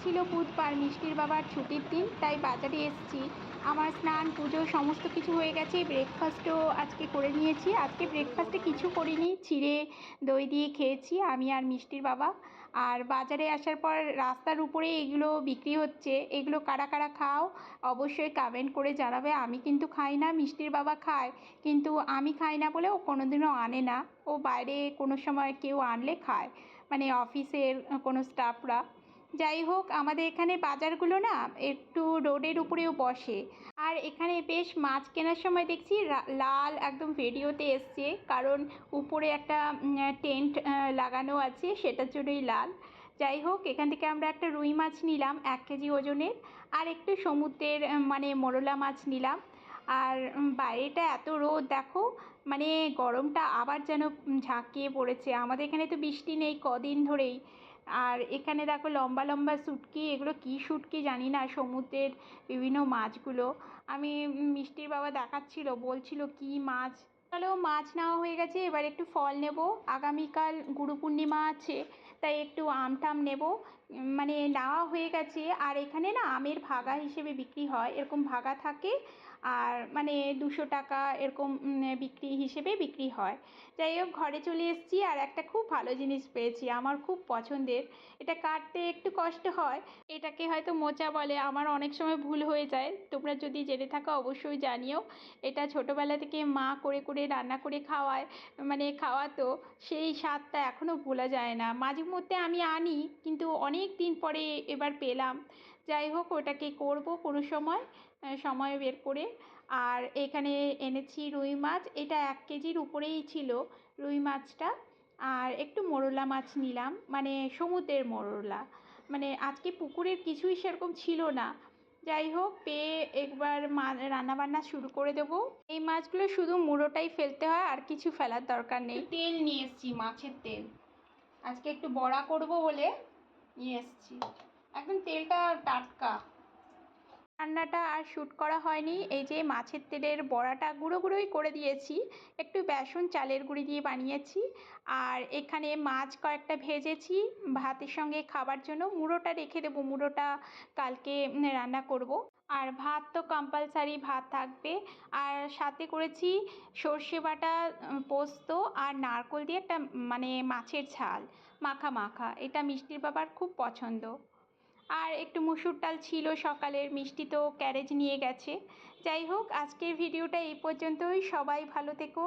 ছিল বুধবার, মিষ্টির বাবার ছুটির দিন, তাই বাজারে এসেছি। আমার স্নান পুজো সমস্ত কিছু হয়ে গেছে, ব্রেকফাস্টও আজকে করে নিয়েছি। আজকে ব্রেকফাস্টে কিছু করিনি, চিড়ে দই দিয়ে খেয়েছি আমি আর মিষ্টির বাবা। আর বাজারে আসার পর রাস্তার উপরে এগুলো বিক্রি হচ্ছে, এগুলো কারা কারা খাও অবশ্যই কমেন্ট করে জানাবে। আমি কিন্তু খাই না, মিষ্টির বাবা খায়, কিন্তু আমি খাই না বলে ও কোনোদিনও আনে না। ও বাইরে কোনো সময় কেউ আনলে খায়, মানে অফিসের কোনো স্টাফরা। যাই হোক, আমাদের এখানে বাজারগুলো না একটু রোডের উপরেও বসে। আর এখানে বেশ মাছ কেনার সময় দেখছি লাল একদম ভিডিওতে এসছে, কারণ উপরে একটা টেন্ট লাগানো আছে, সেটার জন্যই লাল। যাই হোক, এখান থেকে আমরা একটা রুই মাছ নিলাম 1 কেজি ওজনের, আর একটু সমুদ্রের মানে মোরলা মাছ নিলাম। আর বাইরেটা এত রোদ দেখো, মানে গরমটা আবার যেন ঝাঁকিয়ে পড়েছে। আমাদের এখানে তো বৃষ্টি নেই কদিন ধরেই। আর এখানে দেখো লম্বা লম্বা শুটকি, এগুলো কী শুটকি জানি না, সমুদ্রের বিভিন্ন মাছগুলো। আমি মিষ্টির বাবা দেখাচ্ছিল, বলছিল কী মাছ। চলো, মাছ নেওয়া হয়ে গেছে, এবার একটু ফল নেব। আগামীকাল গুরু পূর্ণিমা আছে, তাই একটু আম টাম নেব। মানে নেওয়া হয়ে গেছে। আর এখানে না আমের ভাগা হিসেবে বিক্রি হয়, এরকম ভাগা থাকে, আর মানে 200 টাকা এরকম বিক্রি হিসেবে বিক্রি হয়। যাই হোক, ঘরে চলে এসেছি আর একটা খুব ভালো জিনিস পেয়েছি, আমার খুব পছন্দের। এটা কাটতে একটু কষ্ট হয়, এটাকে হয়তো মোচা বলে, আমার অনেক সময় ভুল হয়ে যায়। তোমরা যদি জেনে থাকো অবশ্যই জানিও। এটা ছোটোবেলা থেকে মা করে করে রান্না করে খাওয়ায়, মানে খাওয়াতো, সেই স্বাদটা এখনও ভোলা যায় না। মাঝে মধ্যে আমি আনি, কিন্তু অনেক দিন পরে এবার পেলাম। যাই হোক, ওটাকে করব কোনো সময়, সময় বের করে। আর এখানে এনেছি রুই মাছ, এটা 1 কেজির উপরেই ছিল রুই মাছটা। আর একটু মোরলা মাছ নিলাম, মানে সমুদ্রের মোরলা, মানে আজকে পুকুরের কিছুই সেরকম ছিল না। যাই হোক, পেয়ে একবার রান্নাবান্না শুরু করে দেবো। এই মাছগুলো শুধু মুড়োটাই ফেলতে হয়, আর কিছু ফেলার দরকার নেই। তেল নিয়ে এসেছি, মাছের তেল, আজকে একটু বড়া করব বলে নিয়ে এসেছি। একদম তেলটা টাটকা। রান্নাটা আর শ্যুট করা হয়নি, এই যে মাছের তেলের বড়াটা গুঁড়ো গুঁড়োই করে দিয়েছি, একটু বেসন চালের গুঁড়ি দিয়ে বানিয়েছি। আর এখানে মাছ কয়েকটা ভেজেছি ভাতের সঙ্গে খাবার জন্য, মুড়োটা রেখে দেবো, মুড়োটা কালকে রান্না করব। আর ভাত তো কম্পালসারি, ভাত থাকবে। আর সাথে করেছি সর্ষে বাটা, পোস্ত আর নারকেল দিয়ে একটা মানে মাছের ঝাল মাখা মাখা, এটা মিষ্টির বাবার খুব পছন্দ। আর একটু মুসুর ডাল ছিল সকালের, মিষ্টি তো ক্যারেজ নিয়ে গেছে। যাই হোক, আজকের ভিডিওটা এই পর্যন্তই, সবাই ভালো থেকো।